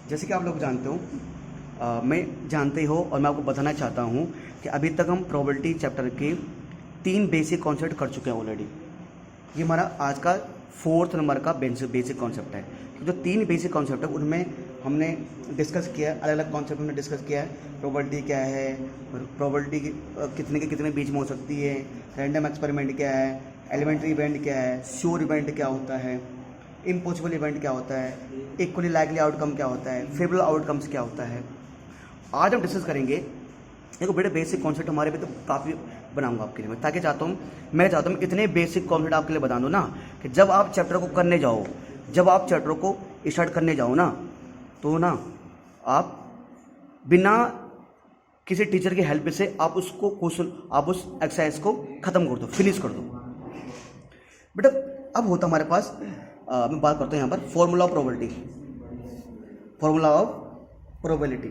जैसे कि आप लोग जानते हो, मैं जानते हो और मैं आपको बताना चाहता हूँ कि अभी तक हम प्रोबेबिलिटी चैप्टर के 3 बेसिक कॉन्सेप्ट कर चुके हैं ऑलरेडी। ये हमारा आज का 4th नंबर का बेसिक कॉन्सेप्ट है। जो 3 बेसिक कॉन्सेप्ट है उनमें हमने डिस्कस किया है, अलग अलग कॉन्सेप्ट हमने डिस्कस किया है। प्रोबेबिलिटी क्या है, प्रोबेबिलिटी कितने के कितने बीच में हो सकती है, रैंडम एक्सपेरिमेंट क्या है, एलिमेंट्री इवेंट क्या है, श्योर इवेंट क्या होता है, इम्पॉसिबल इवेंट क्या होता है, इक्वली लाइकली आउटकम क्या होता है, फेवरेबल आउटकम्स क्या होता है। आज हम डिस्कस करेंगे। देखो बेटे, बेसिक कॉन्सेप्ट हमारे पे तो काफ़ी बनाऊंगा आपके लिए, ताकि मैं चाहता हूँ इतने बेसिक कॉन्सेप्ट आपके लिए बता दूँ ना कि जब आप चैप्टर को करने जाओ, जब आप चैप्टर को स्टार्ट करने जाओ ना, तो ना आप बिना किसी टीचर की हेल्प से आप उसको क्वेश्चन, आप उस एक्सरसाइज को ख़त्म कर दो, फिनिश कर दो। बेटा अब होता हमारे पास, मैं बात करता हूँ यहाँ पर formula of probability. Formula of probability,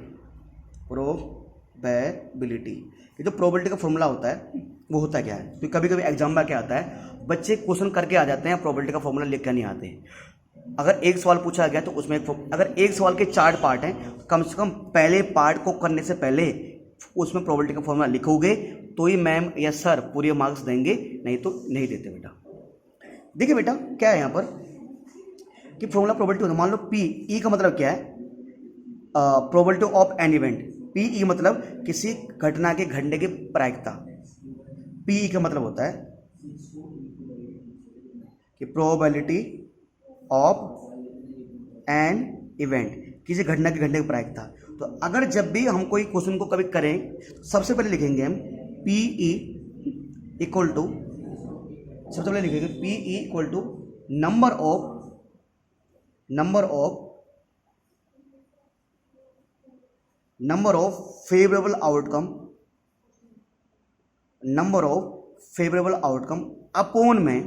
ये जो प्रोबेबिलिटी का फॉर्मूला होता है वो होता क्या है? तो कभी कभी एग्जाम में क्या आता है, बच्चे क्वेश्चन करके आ जाते हैं, प्रोबेबिलिटी का फॉर्मूला लिख कर नहीं आते। अगर एक सवाल पूछा गया तो उसमें अगर एक सवाल के 4 पार्ट हैं, तो कम से कम पहले पार्ट को करने से पहले उसमें प्रोबेबिलिटी का फॉर्मूला लिखोगे तो ही मैम या सर पूरे मार्क्स देंगे, नहीं तो नहीं देते। बेटा देखिए बेटा, क्या है यहाँ पर कि फॉर्मूला प्रोबेबिलिटी होता है। मान लो पी ई का मतलब क्या है, probability of an event. P E मतलब किसी घटना के घटने की प्रायिकता। पी ई का मतलब होता है कि प्रोबेबिलिटी ऑफ एन इवेंट, किसी घटना के घटने की प्रायिकता। तो अगर जब भी हम कोई क्वेश्चन को कभी करें, सबसे पहले लिखेंगे हम पी ई इक्वल टू, सबसे पहले लिखेंगे P E equal to number of favourable outcome upon में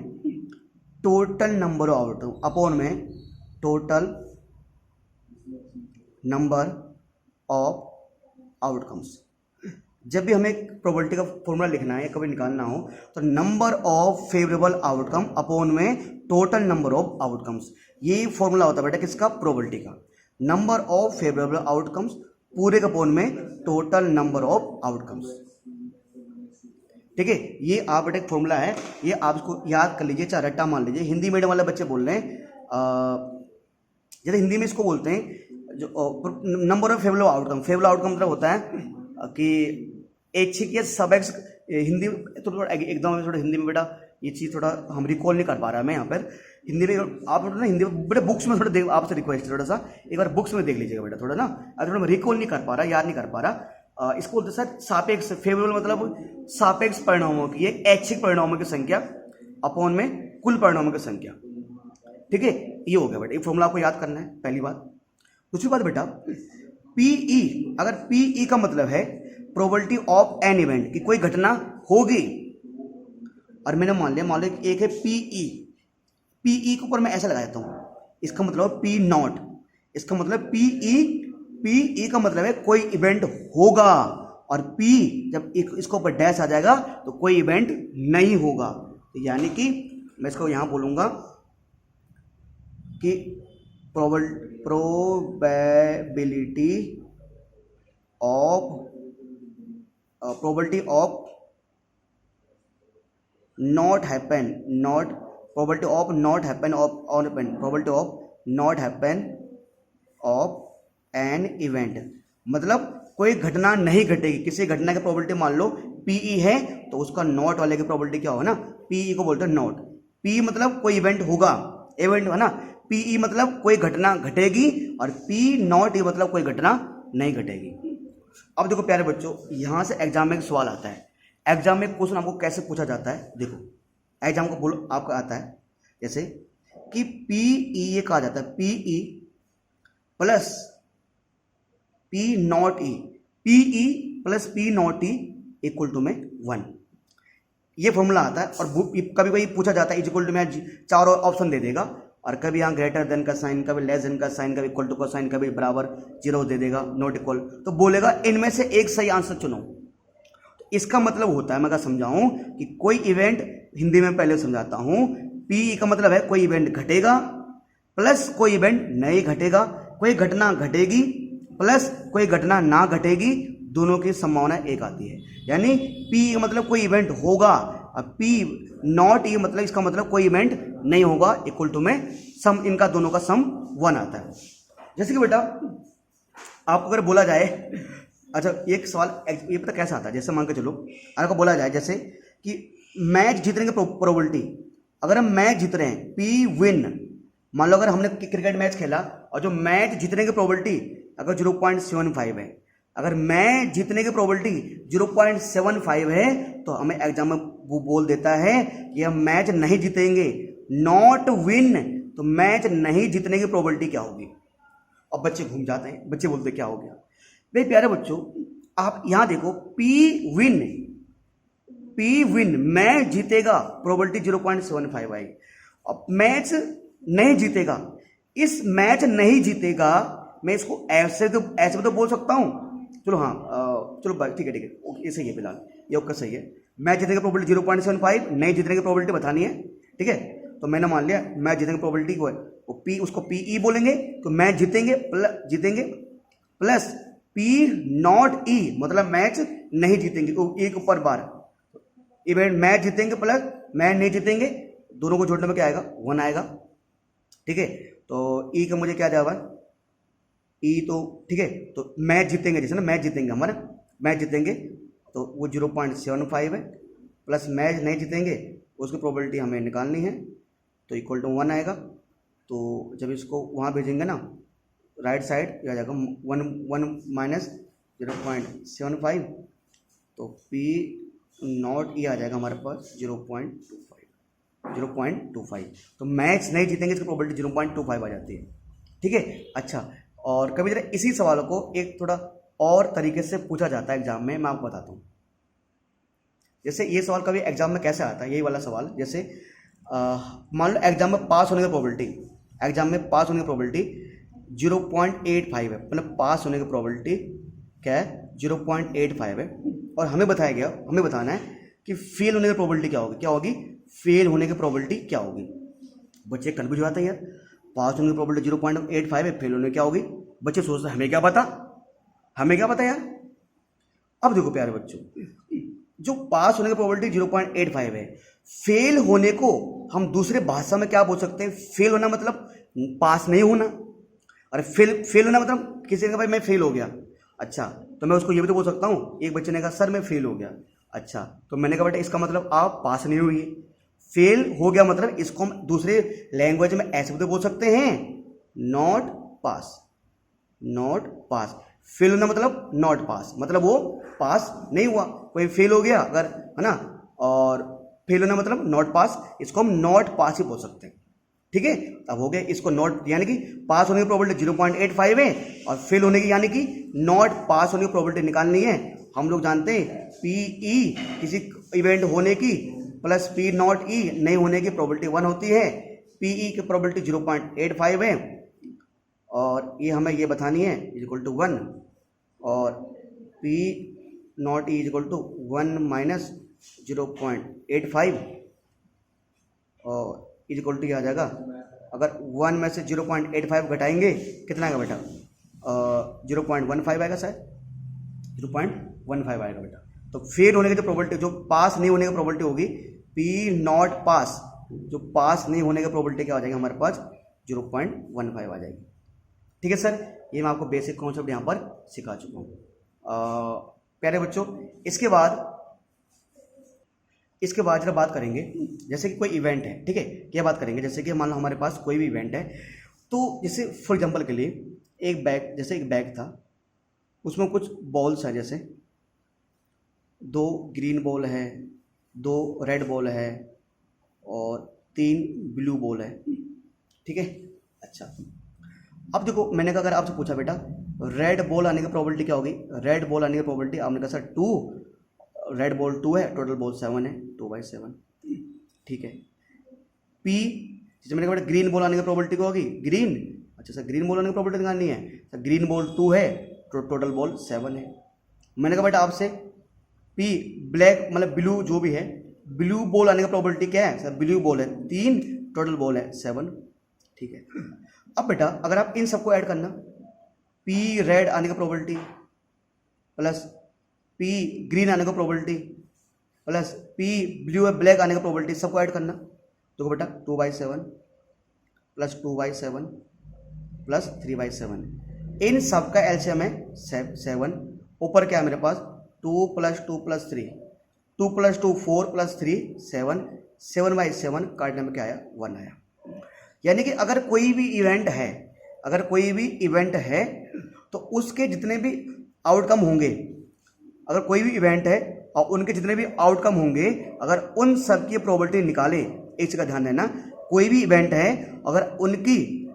total number of outcome, upon में टोटल नंबर ऑफ आउटकम्स। जब भी हमें प्रोबेबिलिटी का फॉर्मूला लिखना है या कभी निकालना हो, तो number of favourable outcome upon में टोटल नंबर ऑफ आउटकम्स, ये फॉर्मूला होता है बेटा किसका? प्रोबेबिलिटी का। नंबर ऑफ फेवरेबल आउटकम्स पूरे का अपॉन में टोटल नंबर ऑफ आउटकम्स। ठीक है, ये आप बेटा एक फॉर्मूला है, ये आप इसको याद कर लीजिए, चाहे रट्टा मान लीजिए। हिंदी मीडियम वाले बच्चे बोल रहे हैं, जैसे हिंदी में इसको बोलते हैं जो number of favourable outcome. Favourable outcome मतलब होता है कि ऐच्छिक या सब एक्स। हिंदी तो थोड़ा एकदम थोड़ा हिंदी में बेटा ये चीज़ थोड़ा हम रिकॉल नहीं कर पा रहा मैं यहाँ पर। हिंदी में आप ना हिंदी में बेटा बुक्स में थोड़ा देख, आपसे रिक्वेस्ट है थोड़ा सा एक बार बुक्स में देख लीजिएगा बेटा थोड़ा ना, अगर थोड़ा मैं रिकॉल नहीं कर पा रहा, याद नहीं कर पा रहा। इसको बोलते सर सापेक्ष। फेवरेबल मतलब सापेक्ष परिणामों की, एक ऐच्छिक परिणामों की संख्या अपॉन में कुल परिणामों की संख्या। ठीक है, ये हो गया बेटा, ये फॉर्मूला आपको याद करना है, पहली बात। दूसरी बात बेटा, पीई, अगर पीई का मतलब है प्रोबेबिलिटी ऑफ एन इवेंट, कि कोई घटना होगी, और मैंने मान लो एक है पीई। पीई के ऊपर मैं ऐसा लगा देता हूं, इसका मतलब पी नॉट, इसका मतलब पीई का मतलब है कोई इवेंट होगा, और पी जब इसके ऊपर डैश आ जाएगा तो कोई इवेंट नहीं होगा। तो यानी कि मैं इसको यहां बोलूंगा कि probability of not happen of an event, मतलब कोई घटना नहीं घटेगी। किसी घटना की प्रोबेबिलिटी मान लो पीई है, तो उसका नॉट वाले की प्रोबेबिलिटी क्या होगा ना, पीई को बोलते हैं नॉट। पी मतलब कोई इवेंट होगा, इवेंट है ना। पीई मतलब कोई घटना घटेगी, और पी नॉट ई मतलब कोई घटना नहीं घटेगी। अब देखो प्यारे बच्चों, यहां से एग्जाम में एक सवाल आता है। एग्जाम में क्वेश्चन आपको कैसे पूछा जाता है, देखो एग्जाम को बोलो आपका आता है जैसे कि पीई ये कहा जाता है PE plus P naught E, PE plus P naught E equal to में 1, ये फॉर्मूला आता है। और कभी कभी पूछा जाता है इक्वल टू में 4 ऑप्शन दे देगा, और कभी यहाँ ग्रेटर देन का साइन, कभी लेस देन का साइन, कभी इक्वल टू का साइन, कभी बराबर 0 दे देगा, नॉट इक्वल, तो बोलेगा इनमें से एक सही आंसर चुनो। तो इसका मतलब होता है, मैं अगर समझाऊं कि कोई इवेंट, हिंदी में पहले समझाता हूं, पी का मतलब है कोई इवेंट घटेगा प्लस कोई इवेंट नहीं घटेगा, कोई घटना घटेगी प्लस कोई घटना ना घटेगी, दोनों की संभावना एक आती है। यानी P मतलब कोई इवेंट होगा, अब P नॉट E मतलब इसका मतलब कोई इवेंट नहीं होगा, इक्वल टू में सम, इनका दोनों का सम 1 आता है। जैसे कि बेटा आपको अगर बोला जाए, अच्छा एक सवाल ये पता कैसा आता है, जैसे मान के चलो आपको बोला जाए जैसे कि मैच जीतने की प्रोबेबिलिटी, अगर हम मैच जीत रहे हैं P विन, मान लो अगर हमने क्रिकेट मैच खेला और जो मैच जीतने की प्रोबेबिलिटी अगर 0.75 है, अगर मैच जीतने की प्रोबेबिलिटी 0.75 है तो हमें एग्जाम में वो बोल देता है कि हम मैच नहीं जीतेंगे। नॉट विन, तो मैच नहीं जीतने की प्रोबेबिलिटी क्या होगी। अब बच्चे घूम जाते हैं, बच्चे बोलते क्या हो गया। भाई प्यारे बच्चों, आप यहां देखो P विन मैच जीतेगा, प्रोबेबिलिटी 0.75 आएगी। अब मैच नहीं जीतेगा, इस मैच नहीं जीतेगा, मैं इसको ऐसे भी तो बोल सकता हूं। चलो हाँ, चलो ठीक है ये सही है, फिलहाल ये ओके सही है। मैच जीतने की प्रोबेबिलिटी 0.75, नहीं जीतने की प्रोबेबिलिटी बतानी है, ठीक है। तो मैंने मान लिया मैच जीतने की प्रोबेबिलिटी को है वो P, उसको PE बोलेंगे, तो मैच जीतेंगे प्लस P नॉट E मतलब मैच नहीं जीतेंगे, एक ऊपर बार इवेंट मैच जीतेंगे प्लस मैच नहीं जीतेंगे, दोनों को जोड़ने में क्या आएगा 1 आएगा, ठीक है। तो E का मुझे क्या जाएगा E, तो ठीक है, तो मैच जीतेंगे जैसे ना, मैच जीतेंगे हमारे, मैच जीतेंगे तो वो 0.75 है, प्लस मैच नहीं जीतेंगे उसकी प्रोबेबिलिटी हमें निकालनी है, तो इक्वल टू 1 आएगा। तो जब इसको वहाँ भेजेंगे ना राइट साइड आ जाएगा 1 माइनस 0.75, तो P नॉट E आ जाएगा हमारे पास 0.25। तो मैच नहीं जीतेंगे इसकी प्रोबेबिलिटी 0.25 आ जाती है, ठीक है। अच्छा, और कभी जरा इसी सवालों को एक थोड़ा और तरीके से पूछा जाता है एग्जाम में, मैं आपको बताता हूँ। जैसे ये सवाल कभी एग्जाम में कैसे आता है, यही वाला सवाल, जैसे मान लो एग्जाम में पास होने की प्रोबेबिलिटी 0.85 है, मतलब पास होने की प्रोबेबिलिटी क्या है 0.85 है, और हमें बताना है कि फेल होने की प्रोबेबिलिटी क्या होगी, फेल होने की प्रोबेबिलिटी क्या होगी। बच्चे कन्फ्यूज हो जाते हैं यार, पास होने की प्रोबेबिलिटी 0.85 है, फेल होने क्या होगी। बच्चे सोचते हैं हमें क्या पता यार। अब देखो प्यारे बच्चों, जो पास होने की प्रोबेबिलिटी 0.85 है, फेल होने को हम दूसरे भाषा में क्या बोल सकते हैं। फेल होना मतलब पास नहीं होना, अरे फेल होना मतलब किसी ने कहा भाई मैं फेल हो गया, अच्छा तो मैं उसको ये भी तो बोल सकता हूँ। एक बच्चे ने कहा सर मैं फेल हो गया, अच्छा तो मैंने कहा बेटा इसका मतलब आप पास नहीं हुई। फेल हो गया मतलब इसको हम दूसरे लैंग्वेज में ऐसे भी तो बोल सकते हैं, नॉट पास। फेल होना मतलब नॉट पास, मतलब वो पास नहीं हुआ। कोई फेल हो गया अगर, है ना, और फेल होना मतलब नॉट पास, इसको हम नॉट पास ही बोल सकते हैं, ठीक है। अब हो गया इसको नॉट, यानी कि पास होने की प्रोबेबिलिटी 0.85 है और फेल होने की यानी कि नॉट पास होने की प्रोबेबिलिटी निकालनी है। हम लोग जानते हैं PE किसी इवेंट होने की प्लस P नॉट E नहीं होने की प्रोबेबिलिटी 1 होती है। PE की प्रोबेबिलिटी 0.85 है और ये हमें ये बतानी है इक्वल टू 1, और P not E equal to 1 minus 0.85 और इक्वल टू आ जाएगा। अगर 1 में से 0.85 घटाएंगे कितना आएगा बेटा, 0.15 आएगा, शायद 0.15 आएगा बेटा। तो फेल होने की जो प्रोबेबिलिटी, जो पास नहीं होने की प्रोबेबिलिटी होगी P नॉट पास, जो पास नहीं होने की प्रोबेबिलिटी क्या हो जाएगी हमारे पास 0.15 आ जाएगी, ठीक है सर। ये मैं आपको बेसिक कॉन्सेप्ट यहाँ पर सिखा चुका हूँ। प्यारे बच्चों, इसके बाद जब बात करेंगे जैसे कि कोई इवेंट है, ठीक है, क्या बात करेंगे, जैसे कि मान लो हमारे पास कोई भी इवेंट है, तो जैसे फॉर एग्जांपल के लिए एक बैग था, उसमें कुछ बॉल्स है, जैसे 2 ग्रीन बॉल है, 2 रेड बॉल है और 3 ब्लू बॉल है, ठीक है। अच्छा, अब देखो मैंने कहा अगर आपसे पूछा बेटा रेड बॉल आने की प्रोबेबिलिटी क्या होगी, रेड बॉल आने की प्रोबेबिलिटी आपने कहा सर 2, रेड बॉल 2 है, टोटल बॉल 7 है, 2/7, ठीक है। P जैसे मैंने कहा ग्रीन बॉल आने की प्रोबेबिलिटी क्या होगी, ग्रीन, अच्छा सर ग्रीन बॉल आने की प्रोबेबिलिटी निकालनी है, सर ग्रीन बॉल 2 है, टोटल बॉल 7 है। मैंने कहा बेटा आपसे P ब्लैक मतलब ब्लू जो भी है, ब्लू बॉल आने की प्रोबेबिलिटी क्या है, सर ब्लू बॉल है 3, टोटल बॉल है 7, ठीक है। अब बेटा अगर आप इन सबको ऐड करना, पी रेड आने का प्रोबेबिलिटी प्लस पी ग्रीन आने का प्रोबेबिलिटी प्लस पी ब्लू और ब्लैक आने का प्रोबेबिलिटी, सबको ऐड करना। देखो बेटा 2/7 प्लस 2/7 प्लस 3/7, इन सब का एलसीएम है 7। ऊपर क्या है मेरे पास 2 + 2 + 3, 2 + 2 4 + 3 7, 7/7 काटने में क्या आया 1 आया। यानी कि अगर कोई भी इवेंट है तो उसके जितने भी आउटकम होंगे, अगर कोई भी इवेंट है और उनके जितने भी आउटकम होंगे, अगर उन सब की प्रोबेबिलिटी निकाले, एक चीज का ध्यान देना, कोई भी इवेंट है अगर उनकी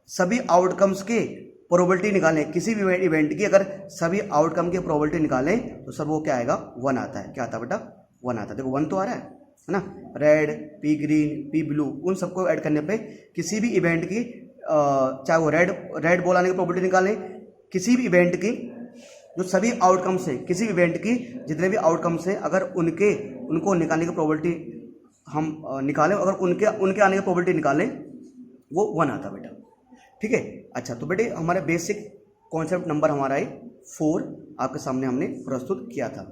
सभी आउटकम्स के प्रोबेबिलिटी निकालें, किसी भी इवेंट की अगर सभी आउटकम की प्रोबेबिलिटी निकालें तो सर वो क्या आएगा 1 आता है। क्या आता है बेटा 1 आता है। देखो 1 तो आ रहा है ना, red P green pea blue, उन सबको ऐड करने पे किसी भी इवेंट की चाहे वो रेड बॉल आने की प्रोबेबिलिटी निकालें, किसी भी इवेंट की जो सभी आउटकम्स है, किसी भी इवेंट की जितने भी आउटकम्स है, अगर उनको निकालने की प्रोबेबिलिटी हम निकालें, अगर उनके आने की प्रोबेबिलिटी निकालें वो 1 आता बेटा। ठीक है। अच्छा तो बेटे हमारे बेसिक कॉन्सेप्ट नंबर हमारा है 4 आपके सामने हमने प्रस्तुत किया था।